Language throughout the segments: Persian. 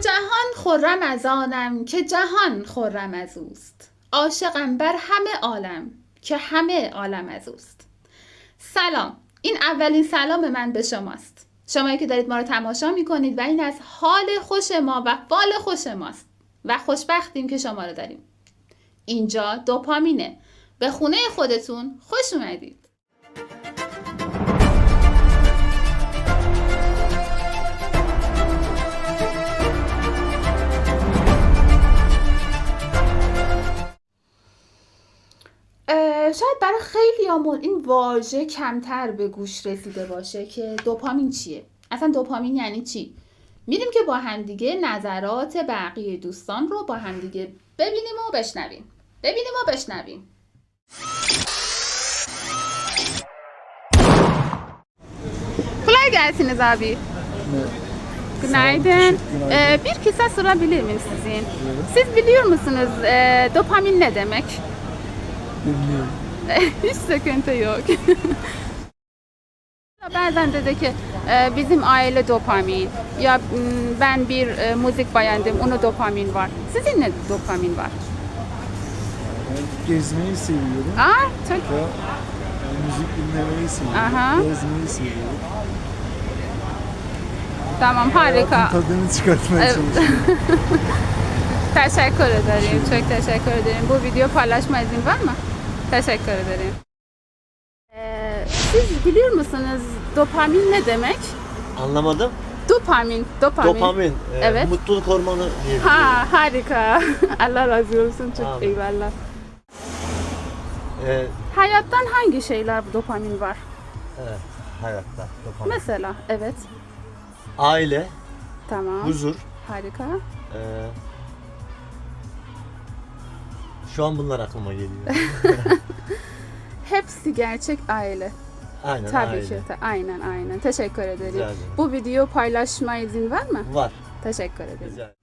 جهان خرم از آنم که جهان خرم از اوست. عاشقم بر همه عالم که همه عالم از اوست. سلام، این اولین سلام من به شماست، شمایی که دارید ما رو تماشا میکنید و این از حال خوش ما و فال خوش ماست و خوشبختیم که شما رو داریم. اینجا دوپامینه، به خونه خودتون خوش اومدید. شاید برای خیلیامون این واژه کمتر به گوش رسیده باشه که دوپامین چیه؟ اصلا دوپامین یعنی چی؟ میریم که با همدیگه نظرات بقیه دوستان رو با همدیگه ببینیم و بشنویم. Kolay gelsin abi. Günaydın. Bir kısa sorabilir miyim sizin? Siz biliyor musunuz dopamin ne demek? Bilmiyorum. Hiç sıkıntı yok. Bazen dedi ki bizim aile dopamin ya ben bir müzik beğendim ona dopamin var. Sizin ne dopamin var? Ben gezmeyi seviyorum. Çok Müzik dinlemeyi seviyorum. Aha. Gezmeyi seviyorum. tamam, harika. Hayatın tadını çıkartmaya çalışıyorum. Teşekkür ederim. Çok teşekkür ederim. Bu video paylaşma izin var mı? Teşekkür ederim. Siz biliyor musunuz dopamin ne demek? Anlamadım. Dopamin. Dopamin. Evet. Mutluluk hormonu diye. Harika. Allah razı olsun. Çok Amin. eyvallah. Ee, Hayattan hangi şeyler dopamin var? evet, hayatta dopamin. Mesela, evet. Aile, Tamam. huzur. Harika. Şu an bunlar aklıma geliyor. Hepsi gerçek aile. Aynen, Tabii aile. ki. Aynen. Teşekkür ederim. Rica ederim. Bu video paylaşma izin var mı? Var. Teşekkür ederim. Rica ederim.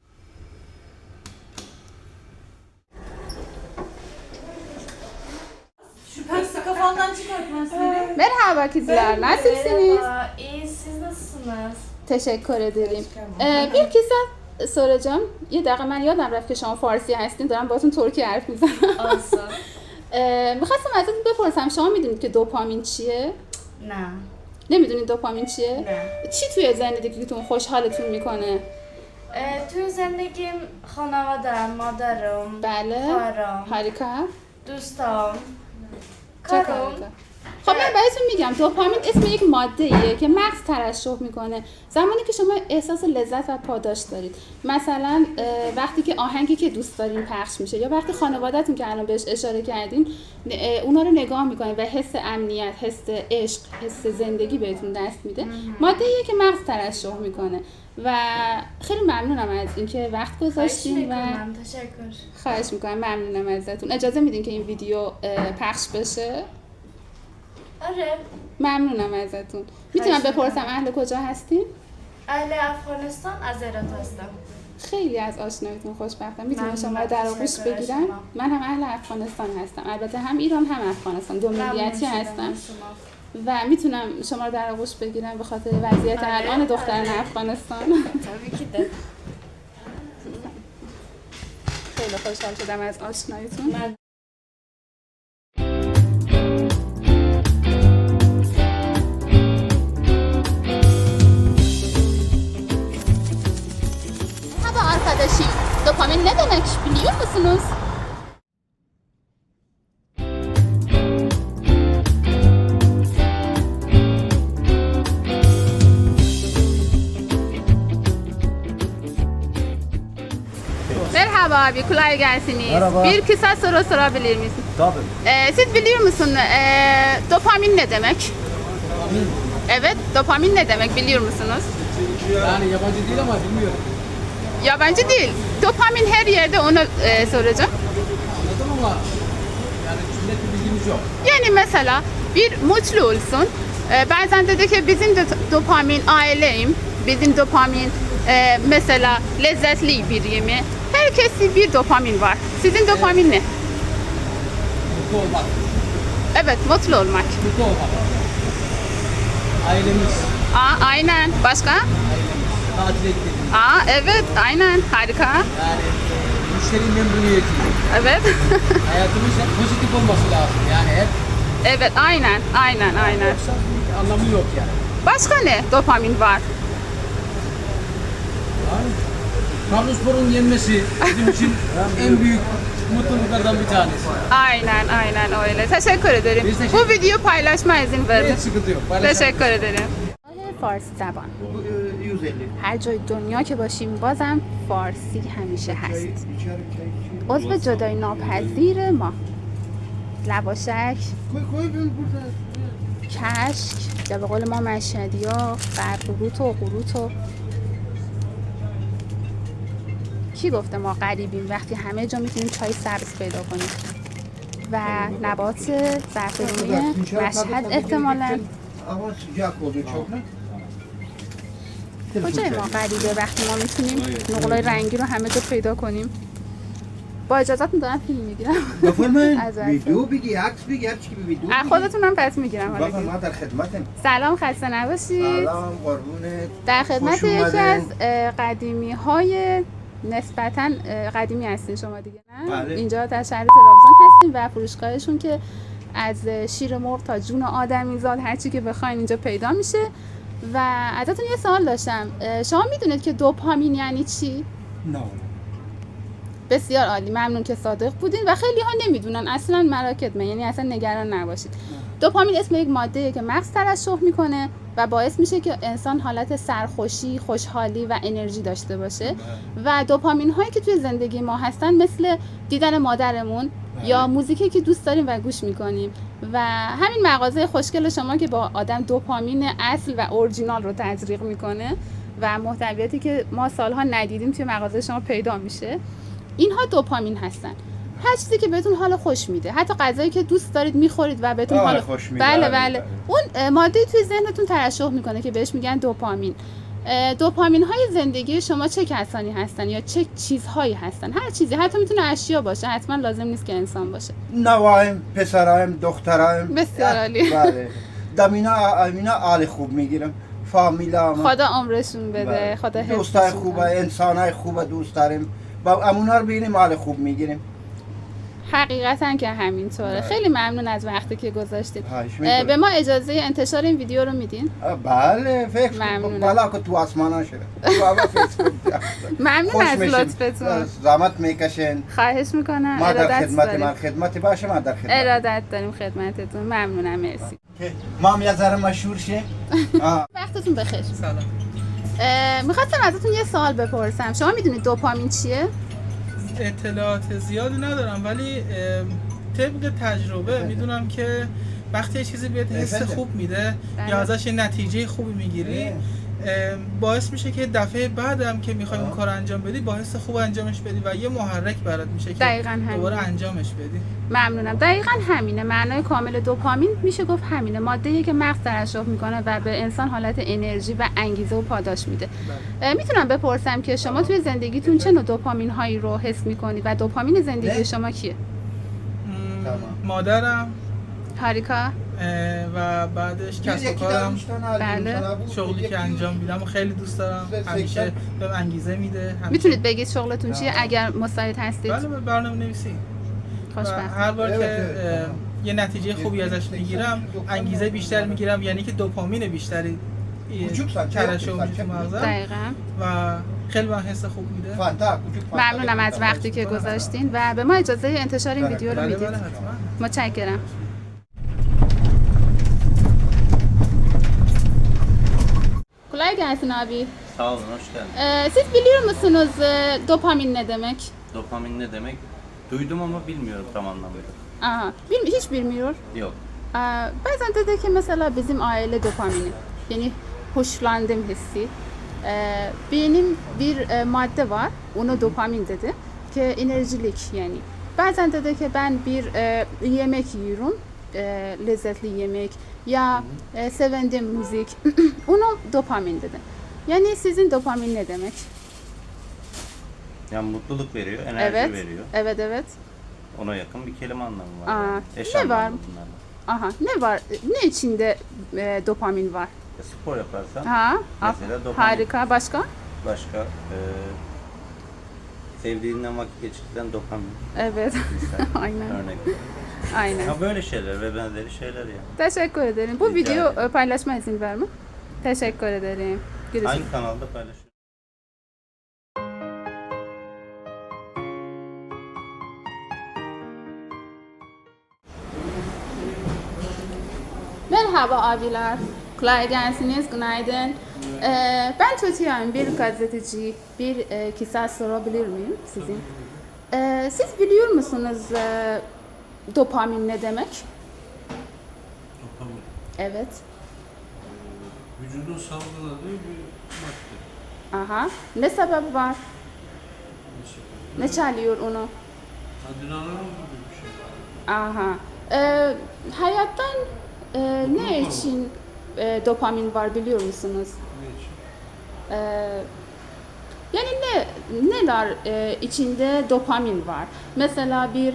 Şüphesiz kafandan çıkartmaz seni. Merhaba kızlar, nasılsınız? İyi, siz nasılsınız? Teşekkür ederim. Bir kısa soracağım. یه دقیقه من یادم رفت که شما فارسی هستین، دارم باهاتون ترکی حرف میزنم. Olsun. میخواستم ازتون بپرسم شما میدونید که دوپامین چیه؟ نه. نمیدونید دوپامین چیه؟ نه. چی توی زندگیتون خوشحالتون میکنه؟ توی زندگیم خانواده‌ام، مادرم، بله. خواهرام، harika. دوستام، چه کارم. harika. خب من بهتون میگم دوپامین اسم یک ماده ایه که مغز ترشح میکنه زمانی که شما احساس لذت و پاداش دارید. مثلا وقتی که آهنگی که دوست دارین پخش میشه یا وقتی خانواده‌تون که الان بهش اشاره کردین اونا رو نگاه میکنین و حس امنیت، حس عشق، حس زندگی بهتون دست میده. ماده ایه که مغز ترشح میکنه و خیلی ممنونم از اینکه وقت گذاشتین و تشکر. خواهش میکنم. ممنونم ازتون. اجازه میدین که این ویدیو پخش بشه؟ آره. ممنونم ازتون. میتونم بپرسم اهل کجا هستین؟ اهل افغانستان، از هرات هستم. خیلی از آشناییتون خوشبختم. میتونم ممنونم. شما رو در آغوش تشکر از بگیرم؟ شما. من هم اهل افغانستان هستم. البته هم ایران هم افغانستان. دو ملیتی هستم و میتونم شما رو در آغوش بگیرم به خاطر وضعیت آره، الان دختران آره. افغانستان. Tabii ki de. خیلی خوشحال شدم از آشناییتون. Merhaba arkadaşım. Dopamin ne demek biliyor musunuz? Merhaba abi, kolay gelsiniz. Merhaba. Bir kısa soru sorabilir misin? Tabii. Siz biliyor musun dopamin ne demek? Evet, dopamin ne demek biliyor musunuz? Yani yabancı değil ama bilmiyorum. Yabancı değil. Dopamin her yerde, onu soracağım. Anladım ama yani net bir bilgimiz yok. Yani mesela bir mutlu olsun. Bazen dedi ki bizim de dopamin aileyim. Bizim dopamin mesela lezzetli bir yemi. Herkesin bir dopamin var. Sizin dopamin ne? Mutlu olmak. Evet, mutlu olmak. Mutlu olmak. Ailemiz. Aynen. Başka? tatile gidelim. Evet, aynen. Harika. Yani müşteri memnuniyeti. Evet. Hayatımız hep pozitif olması lazım. Yani hep Evet, aynen. yoksa bir anlamı yok yani. Başka ne dopamin var? Yani Trabzonspor'un yenmesi bizim için en büyük mutluluklardan bir tanesi. Aynen öyle. Teşekkür ederim. Biz teşekkür Bu videoyu paylaşma izin verin. Hiç sıkıntı yok. Paylaşalım. تشکر ederim. فارسی زبان 150. هر جای دنیا که باشیم بازم فارسی همیشه هست عضو جدای ناپذیر ما لواشک کشک یا به قول ما مشهدی ها برقروت و قروت و کی گفته ما غریبیم وقتی همه جا میتونیم چای سبز پیدا کنیم و نبات زعفرونی مشهد احتمالاً Ama sıcak oluyor çok ne? کجای ما غریبه وقتی ما میتونیم نقلای رنگی رو همه جا پیدا کنیم با اجازتون دارم فیلم میگیرم بفرمایید از ویدیو بگی عکس بگی هر چی که ویدیو بگی خودتونم پس میگیرم حالا بفرمایید ما در خدمتیم سلام خسته نباشید سلام قربونت در خدمت خوش یکی اومدین. از قدیمی های نسبتا قدیمی هستین شما دیگه نه؟ بله. اینجا در شهر ترابزان هستیم و فروشگاهشون که از شیر مرغ تا جون آدمیزاد هر چی که بخواین اینجا پیدا میشه و ازتون یه سوال داشتم شما میدونید که دوپامین یعنی چی؟ نه بسیار عالی ممنون که صادق بودین و خیلی ها نمیدونن اصلا مراکد یعنی اصلا نگران نباشید دوپامین اسم یک ماده که مغز ترشح میکنه و باعث میشه که انسان حالت سرخوشی، خوشحالی و انرژی داشته باشه و دوپامین هایی که توی زندگی ما هستن مثل دیدن مادرمون یا موزیکی که دوست داریم و گوش میکنیم و همین مغازه خوشگل شما که با آدم دوپامین اصل و اورجینال رو تزریق میکنه و محتویاتی که ما سالها ندیدیم توی مغازه شما پیدا میشه اینها دوپامین هستن هر چیزی که بهتون حال خوش میده حتی غذایی که دوست دارید میخورید و بهتون حال خوش میده بله اون ماده توی ذهنتون ترشح میکنه که بهش میگن دوپامین دوپامین های زندگی شما چه کسانی هستن یا چه چیزهایی هستن هر چیزی حتی میتونه اشیا باشه حتما لازم نیست که انسان باشه نوایم پسرایم دخترایم بسیار عالی. بله دمینا آل خوب میگیرم فامیلا خدا عمرشون بده خدا دوستای حفظشون خوبه کنه. انسانای خوبه دوست داریم با امونا رو ببینیم حال خوب میگیریم حقیقتا که همینطوره خیلی ممنون از وقتی که گذاشتید خواهش می‌کنم. به ما اجازه انتشار این ویدیو رو میدین بله فکر ممنونم. بالا که تو آسمانا شده بابا فکر ممنون خوش از میشیم. لطفتون زحمت میکشین خواهش میکنم ما در ارادت خدمت داریم من خدمتی باشه ما در خدمت ارادت داریم خدمتتون ممنونم مرسی که ما هم یه ذره مشهور شه وقتتون بخیر سلام. میخواستم ازتون یه سوال بپرسم شما میدونید دوپامین چیه؟ اطلاعات زیادی ندارم ولی طبق تجربه میدونم که وقتی یه چیزی بهت حس خوب میده یا ازش یه نتیجه خوبی میگیری باعث میشه که دفعه بعدم که میخوای اون کار انجام بدی با حس خوب انجامش بدی و یه محرک برات میشه که دقیقاً همین. دوباره انجامش بدی. ممنونم دقیقاً همینه معنای کامل دوپامین میشه گفت همینه ماده‌ای که مغز ترشح میکنه و به انسان حالت انرژی و انگیزه و پاداش میده میتونم بپرسم که شما توی زندگیتون چه نوع دوپامین هایی رو حس میکنید و دوپامین زندگی شما کیه؟ مادرم هاریکا و بعدش کسب و کارم بله. شغلی که انجام میدم و خیلی دوست دارم همیشه بهم انگیزه میده همیشه. میتونید بگید شغلتون چیه اگر مساعد هستید؟ بله برنامه نویسی و خوشبخت هر بار که یه نتیجه خوبی ازش میگیرم انگیزه بیشتر میگیرم یعنی که دوپامین بیشتری ترشح میشه تو مغزم دقیقاً و خیلی من حس خوب میده. ممنونم از وقتی که گذاشتین و به ما اجازه انتشار این ویدیو رو بله میدید بله حتما. متشکرم Kolay gelsin abi. Sağ olun, hoş geldin. Siz biliyor musunuz dopamin ne demek? Dopamin ne demek? Duydum ama bilmiyorum tam anlamıyla. Aha, hiç bilmiyor. Yok. Bazen dedi ki mesela bizim aile dopamini. Yani hoşlandım hissi. Benim bir madde var. Ona dopamin dedi. Ki enerjilik yani. Bazen dedi ki ben bir yemek yiyorum. Lezzetli yemek ya sevendim müzik. Ona dopamin dedi. Yani sizin dopamin ne demek? Yani mutluluk veriyor, enerji veriyor. Evet. Ona yakın bir kelime anlamı var. Aa, Yani. Eş ne anlamlı var? bunlarla. Aha, ne var? Ne içinde dopamin var? Spor yaparsan Ha, mesela dopamin. harika. Başka? Başka sevdiğinden vakit geçirdikten dopamin. Evet. Misal, Aynen. örnek. Aynen. Ya böyle şeyler ve benzeri şeyler yani. Teşekkür ederim. Bu Rica video ederim. paylaşma izin var mı? Teşekkür ederim. Görüşürüz. Hangi kanalda paylaşıyorsun? Merhaba abiler. Kolay gelsiniz. Günaydın. Ben Tuğçe'yim. Bir gazeteci. Bir kısa sorabilir miyim sizin? Siz biliyor musunuz dopamin ne demek? Dopamin. Evet. Vücudun salgıladığı bir madde. Aha. Ne sebep var? Ne çalıyor onu? Adrenalin gibi bir şey. Aha. Hayattan ne için dopamin var biliyor musunuz? Ne için? Yani neler içinde dopamin var? Mesela bir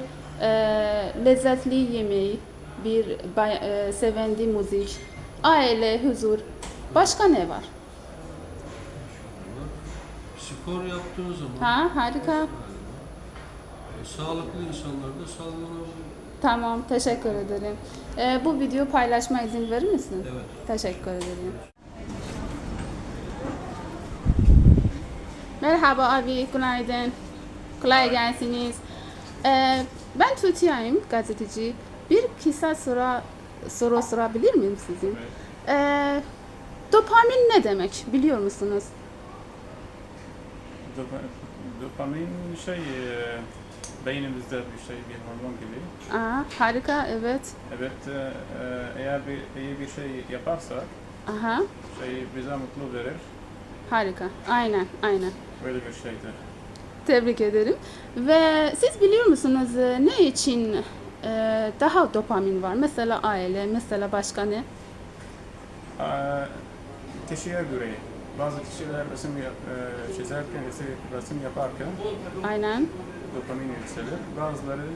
lezzetli yemeği, bir sevendiği müzik, aile, huzur. Başka ne var? Spor yaptığın zaman Ha, harika. sağlıklı insanlarda salgılanabilir. Tamam, teşekkür ederim. Bu video paylaşma izin verir misin? Evet. Teşekkür ederim. Merhaba abi, günaydın. Kolay gelsiniz. Ben Tuğçe'yim, gazeteci. Bir kısa soru sorabilir miyim sizin? Dopamin ne demek biliyor musunuz? Dopamin beynimizde bir şey, bir hormon gibi. Aa, harika, evet. Evet, eğer iyi bir şey yaparsak, Aha, bize mutlu verir. harika. Aynen, aynen. Böyle bir şeydir. Tebrik ederim. Ve siz biliyor musunuz ne için daha dopamin var? Mesela aile, mesela başka ne? Kişiye göre, bazı kişiler resim çizerken, resim yaparken Aynen. dopamin yükselir. Bazıları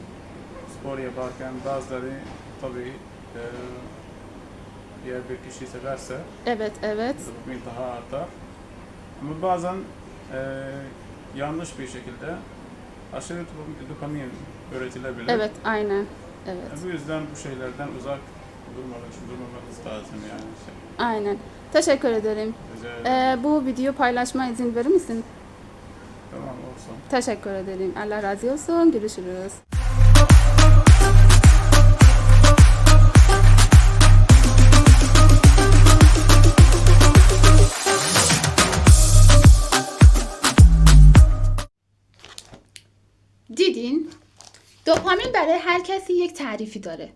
spor yaparken, bazıları tabii eğer bir kişi severse Evet, evet. dopamin daha artar. Ama bazen yanlış bir şekilde aşırı dopamin üretilebilir. Evet, aynen. Evet. Bu yüzden bu şeylerden uzak durmamamız lazım yani. Aynen. Teşekkür ederim. Rica ederim. Bu video paylaşma izin verir misin? Tamam olsun. Teşekkür ederim. Allah razı olsun. Görüşürüz. دیدین؟ دوپامین برای هر کسی یک تعریفی داره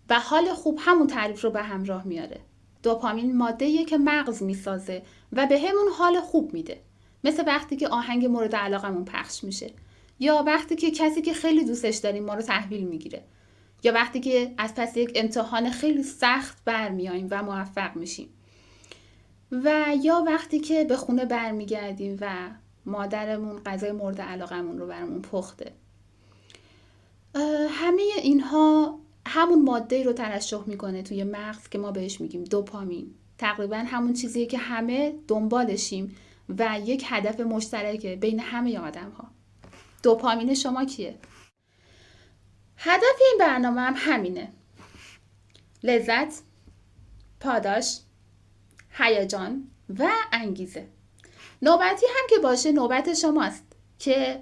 و حال خوب همون تعریف رو به همراه میاره. دوپامین ماده‌ایه که مغز میسازه و به همون حال خوب میده. مثل وقتی که آهنگ مورد علاقمون پخش میشه، یا وقتی که کسی که خیلی دوستش داریم ما رو تحویل میگیره، یا وقتی که از پس یک امتحان خیلی سخت برمیاییم و موفق میشیم، و یا وقتی که به خونه برمیگردیم و مادرمون غذای مورد علاقمون رو برامون پخته. همه اینها همون ماده رو ترشح میکنه توی مغز که ما بهش میگیم دوپامین. تقریبا همون چیزیه که همه دنبالشیم و یک هدف مشترکه بین همه آدم ها. دوپامین شما کیه؟ هدف این برنامه هم همینه. لذت، پاداش، هیجان و انگیزه. نوبتی هم که باشه نوبت شماست که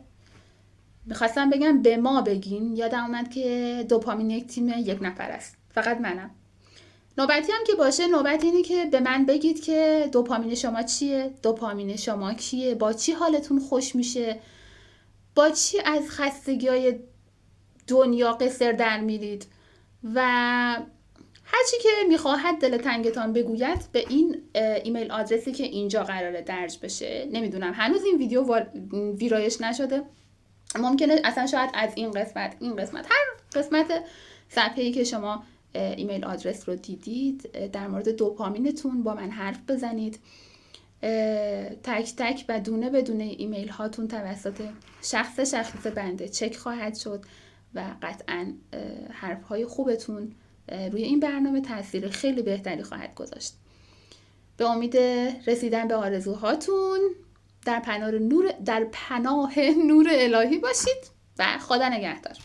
میخواستم بگم به ما بگین، یادم اومد که دوپامین یک تیم یک نفر است، فقط منم. نوبتی هم که باشه نوبت اینه که به من بگید که دوپامین شما چیه، دوپامین شما کیه، با چی حالتون خوش میشه، با چی از خستگی‌های دنیا قصر در میرید و هرچی که میخواهد دل تنگتان بگوید به این ایمیل آدرسی که اینجا قراره درج بشه. نمیدونم هنوز این ویدیو ویرایش نشده، ممکنه اصلا شاید از این قسمت هر قسمت صفحه‌ای که شما ایمیل آدرس رو دیدید در مورد دوپامینتون با من حرف بزنید. تک تک و دونه بدونه ایمیل هاتون توسط شخص بنده چک خواهد شد و قطعاً حرف های خوبتون روی این برنامه تاثیر خیلی بهتری خواهد گذاشت. به امید رسیدن به آرزوهاتون در پناه نور الهی باشید و خدا نگهدار.